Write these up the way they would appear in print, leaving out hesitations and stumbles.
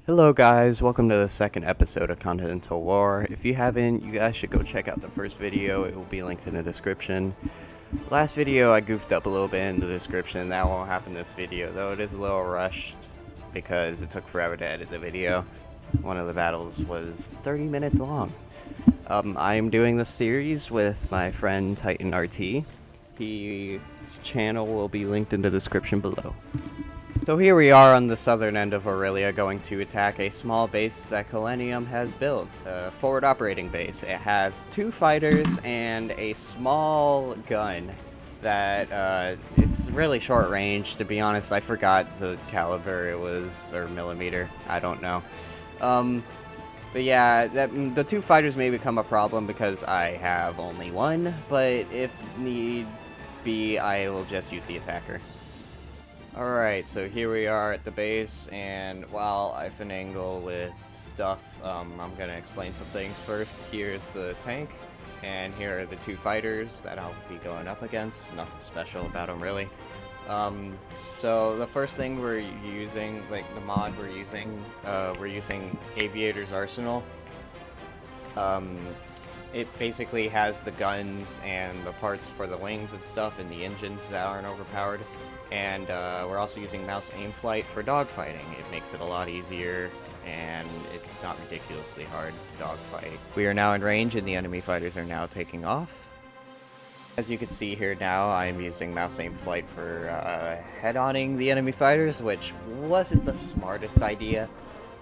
Hello guys, welcome to the second episode of Continental War. If you haven't, you guys should go check out the first video. It will be linked in the description. Last video I goofed up a little bit in the description. That won't happen this video, though it is a little rushed because it took forever to edit the video. One of the battles was 30 minutes long. I am doing this series with my friend Titan RT. His channel will be linked in the description below. So here we are on the southern end of Aurelia, going to attack a small base that Millennium has built, a forward operating base. It has 2 fighters and a small gun that, it's really short range, to be honest. I forgot the caliber it was, or millimeter, I don't know. But yeah, the 2 fighters may become a problem because I have only one, but if need be, I will just use the attacker. Alright, so here we are at the base, and while I finagle with stuff, I'm gonna explain some things first. Here's the tank, and here are the 2 fighters that I'll be going up against. Nothing special about them, really. So the first thing we're using, like the mod we're using Aviator's Arsenal. It basically has the guns and the parts for the wings and stuff, and the engines that aren't overpowered. And we're also using mouse aim flight for dogfighting. It makes it a lot easier, and it's not ridiculously hard to dogfight. We are now in range, and the enemy fighters are now taking off. As you can see here now, I'm using mouse aim flight for head-onning the enemy fighters, which wasn't the smartest idea.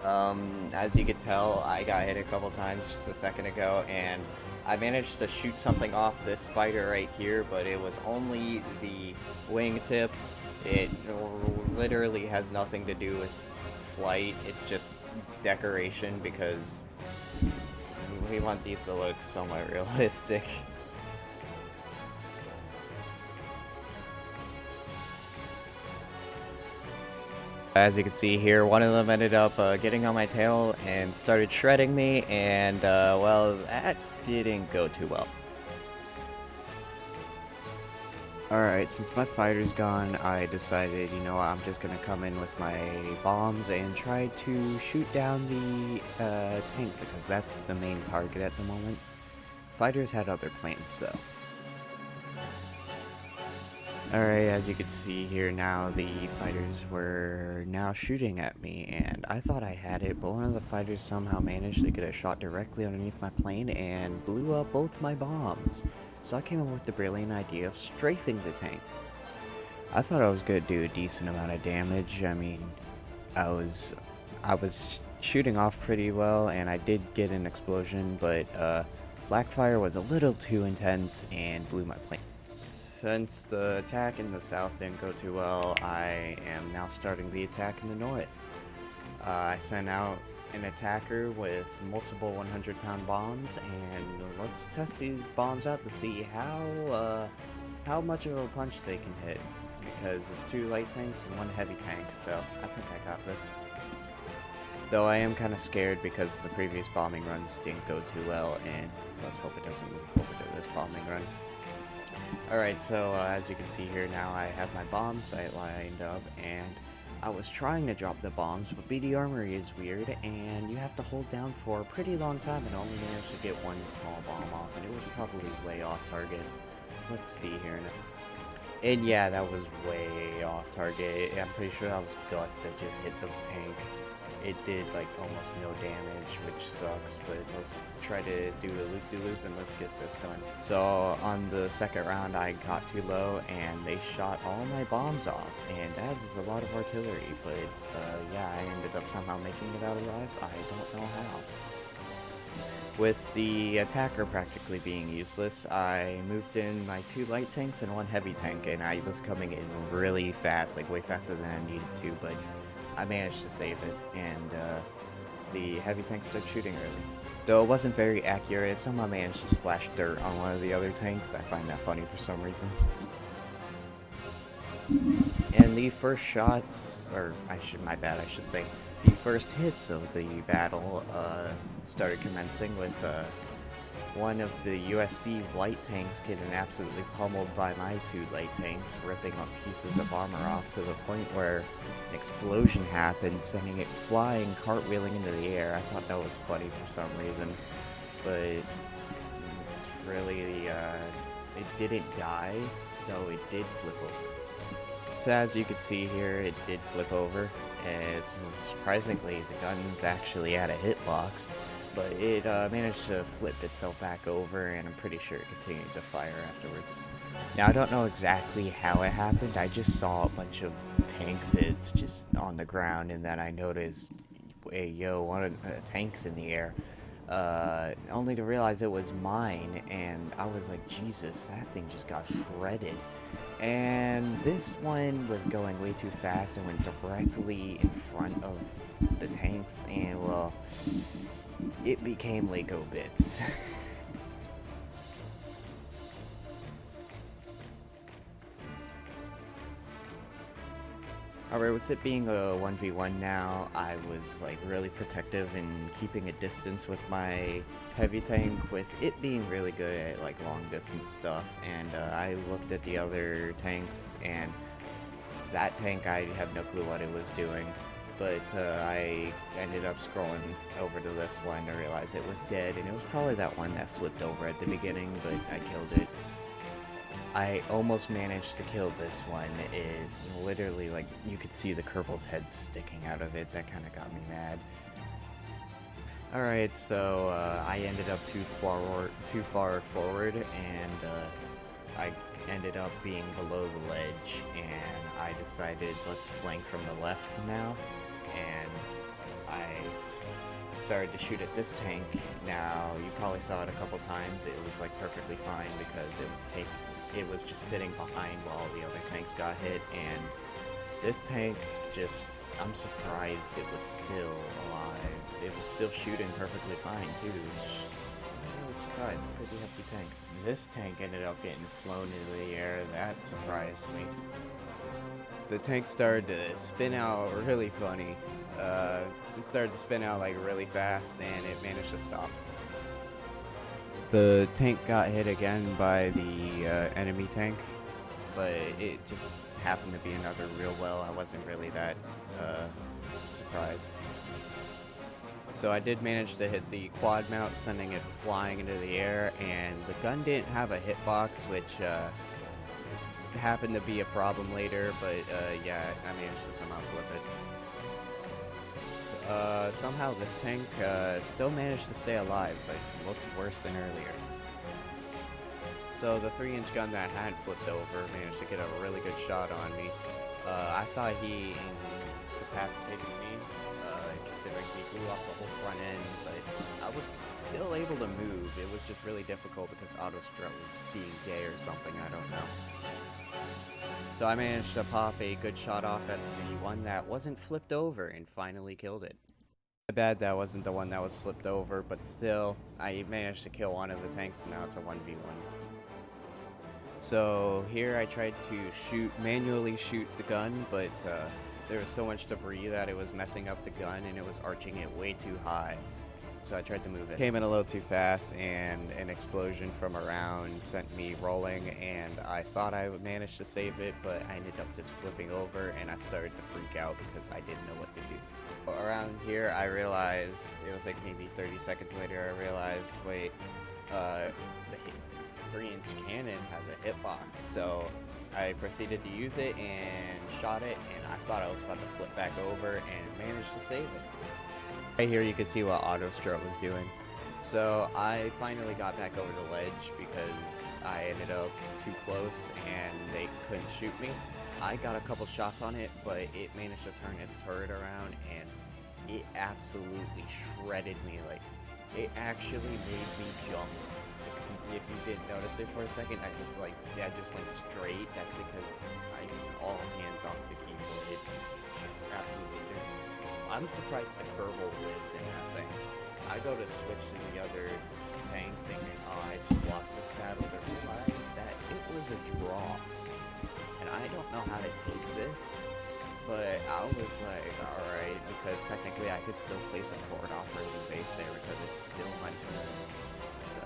As you can tell, I got hit a couple times just a second ago, and I managed to shoot something off this fighter right here, but it was only the wingtip. It literally has nothing to do with flight. It's just decoration because we want these to look somewhat realistic. As you can see here, one of them ended up getting on my tail and started shredding me, and well, that didn't go too well. Alright, since my fighter's gone, I decided, you know what, I'm just gonna come in with my bombs and try to shoot down the tank, because that's the main target at the moment. Fighters had other plans, though. Alright, as you can see here now, the fighters were now shooting at me, and I thought I had it, but one of the fighters somehow managed to get a shot directly underneath my plane and blew up both my bombs. So I came up with the brilliant idea of strafing the tank. I thought I was going to do a decent amount of damage. I mean, I was shooting off pretty well, and I did get an explosion, but Blackfire was a little too intense and blew my plane. Since the attack in the south didn't go too well, I am now starting the attack in the north. I sent out an attacker with multiple 100-pound bombs, and let's test these bombs out to see how much of a punch they can hit, because it's 2 light tanks and 1 heavy tank, so I think I got this. Though I am kind of scared because the previous bombing runs didn't go too well, and let's hope it doesn't move over to this bombing run. Alright, so as you can see here now, I have my bomb site lined up, and I was trying to drop the bombs, but BD Armory is weird, and you have to hold down for a pretty long time and only managed to get 1 small bomb off, and it was probably way off target. Let's see here now. And yeah, that was way off target. I'm pretty sure that was dust that just hit the tank. It did like almost no damage, which sucks, but let's try to do a loop-de-loop and let's get this done. So on the second round, I got too low and they shot all my bombs off, and that is a lot of artillery, but yeah, I ended up somehow making it out alive. I don't know how. With the attacker practically being useless, I moved in my 2 light tanks and 1 heavy tank, and I was coming in really fast, like way faster than I needed to, but I managed to save it, and the heavy tank started shooting early. Though it wasn't very accurate, somehow managed to splash dirt on one of the other tanks. I find that funny for some reason. And the first shots, or I should say, the first hits of the battle started commencing with one of the USC's light tanks getting absolutely pummeled by my 2 light tanks, ripping up pieces of armor off to the point where an explosion happened, sending it flying, cartwheeling into the air. I thought that was funny for some reason, but it's really, it didn't die, though it did flip over. So as you can see here, it did flip over, and surprisingly, the gun's actually at a hitbox. But it managed to flip itself back over, and I'm pretty sure it continued to fire afterwards. Now, I don't know exactly how it happened. I just saw a bunch of tank bits just on the ground, and then I noticed, hey, yo, one of the tanks in the air. Only to realize it was mine, and I was like, Jesus, that thing just got shredded. And this one was going way too fast and went directly in front of the tanks, and well, it became Lego bits. Alright, with it being a 1v1 now, I was like really protective and keeping a distance with my heavy tank, with it being really good at like long distance stuff. And I looked at the other tanks, and that tank, I have no clue what it was doing. But I ended up scrolling over to this one to realize it was dead, and it was probably that one that flipped over at the beginning, but I killed it. I almost managed to kill this one. It literally, like, you could see the Kerbal's head sticking out of it. That kind of got me mad. Alright, so I ended up too far forward, and I ended up being below the ledge, and I decided let's flank from the left now, and I started to shoot at this tank. Now, you probably saw it a couple times. It was like perfectly fine because it was just sitting behind while the other tanks got hit, and this tank just, I'm surprised it was still alive. It was still shooting perfectly fine too. I was surprised, pretty hefty tank. This tank ended up getting flown into the air. That surprised me. The tank started to spin out really funny. It started to spin out like really fast, and it managed to stop. The tank got hit again by the enemy tank, but it just happened to be another real well. I wasn't really that surprised. So I did manage to hit the quad mount, sending it flying into the air, and the gun didn't have a hitbox, which happened to be a problem later, but yeah, I managed to somehow flip it. Somehow this tank still managed to stay alive, but looked worse than earlier. So the 3-inch gun that hadn't flipped over managed to get a really good shot on me. I thought he incapacitated me, considering he blew off the whole front end, but I was still able to move. It was just really difficult because auto strut was being gay or something, I don't know. So I managed to pop a good shot off at the one that wasn't flipped over and finally killed it. My bad that wasn't the one that was flipped over, but still, I managed to kill one of the tanks, and now it's a 1v1. So here I tried to manually shoot the gun, but there was so much debris that it was messing up the gun, and it was arching it way too high. So I tried to move it. Came in a little too fast, and an explosion from around sent me rolling, and I thought I would manage to save it, but I ended up just flipping over, and I started to freak out because I didn't know what to do. Around here, I realized, it was like maybe 30 seconds later, I realized, wait, the 3-inch cannon has a hitbox, so I proceeded to use it and shot it, and I thought I was about to flip back over and managed to save it. Right here you can see what auto strut was doing. So I finally got back over the ledge because I ended up too close and they couldn't shoot me. I got a couple shots on it, but it managed to turn its turret around, and it absolutely shredded me. Like, it actually made me jump. If you didn't notice it for a second, I just went straight. That's because all hands off the keyboard. It absolutely did. I'm surprised the Kerbal lived in that thing. I go to switch to the other tank thinking, oh, I just lost this battle, to realize that it was a draw. And I don't know how to take this, but I was like, alright, because technically I could still place a forward operating base there because it's still my turn. So,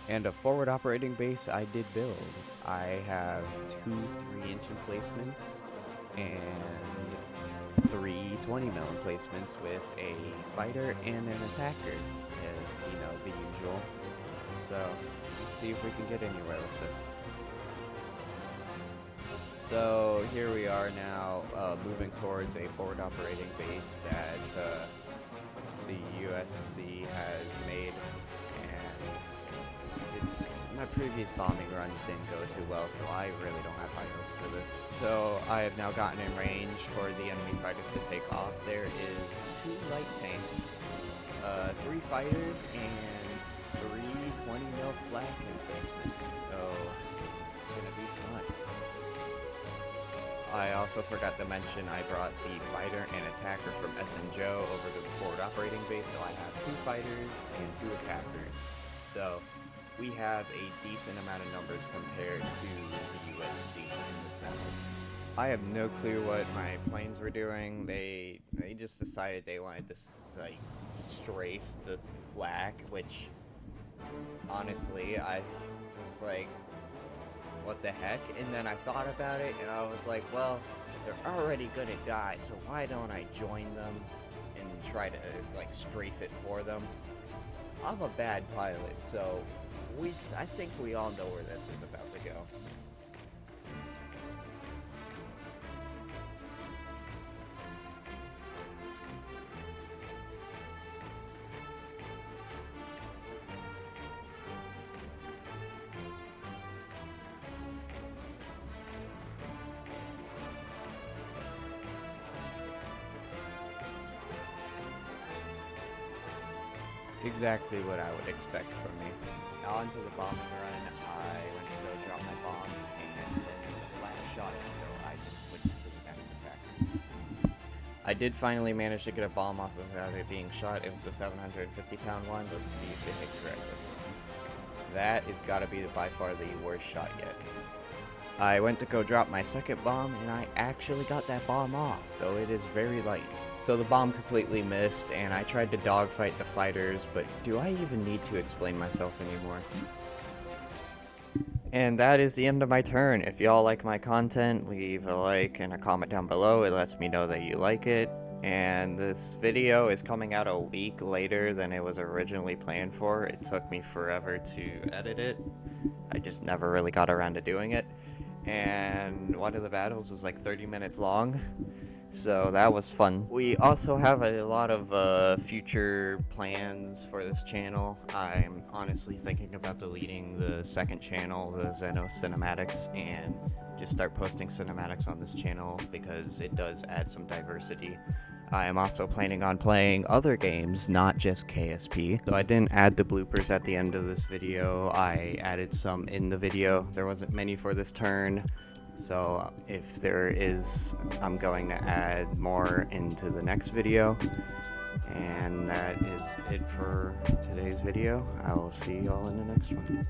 And a forward operating base I did build. I have 2 3-inch emplacements and 3 20-mil emplacements with a fighter and an attacker, as you know, the usual. So let's see if we can get anywhere with this. So here we are now, moving towards a forward operating base that the USC has made, and my previous bombing runs didn't go too well, so I really don't have high hopes for this. So I have now gotten in range for the enemy fighters to take off. There is 2 light tanks, 3 fighters, and 3 20-mil flak emplacements. So this is gonna be fun. I also forgot to mention I brought the fighter and attacker from S&Joe over to the forward operating base, so I have 2 fighters and 2 attackers. So we have a decent amount of numbers compared to the USC in this map. I have no clue what my planes were doing. They just decided they wanted to like strafe the flak, which honestly I was like, what the heck? And then I thought about it and I was like, well, they're already gonna die, so why don't I join them and try to like strafe it for them? I'm a bad pilot, so I think we all know where this is about to go. Exactly what I would expect from me. On to the bombing run, I went to go drop my bombs, and then the flak shot it, so I just switched to the next attack. I did finally manage to get a bomb off without it being shot. It was the 750-pound one. Let's see if it hit correctly. That is gotta be by far the worst shot yet. I went to go drop my second bomb, and I actually got that bomb off, though it is very light. So the bomb completely missed, and I tried to dogfight the fighters, but do I even need to explain myself anymore? And that is the end of my turn. If y'all like my content, leave a like and a comment down below. It lets me know that you like it. And this video is coming out a week later than it was originally planned for. It took me forever to edit it. I just never really got around to doing it. And one of the battles is like 30 minutes long, so that was fun. We also have a lot of future plans for this channel. I'm honestly thinking about deleting the second channel, the Zeno Cinematics, and just start posting cinematics on this channel because it does add some diversity. I am also planning on playing other games, not just KSP. So I didn't add the bloopers at the end of this video. I added some in the video. There wasn't many for this turn, so if there is, I'm going to add more into the next video. And that is it for today's video. I will see y'all in the next one.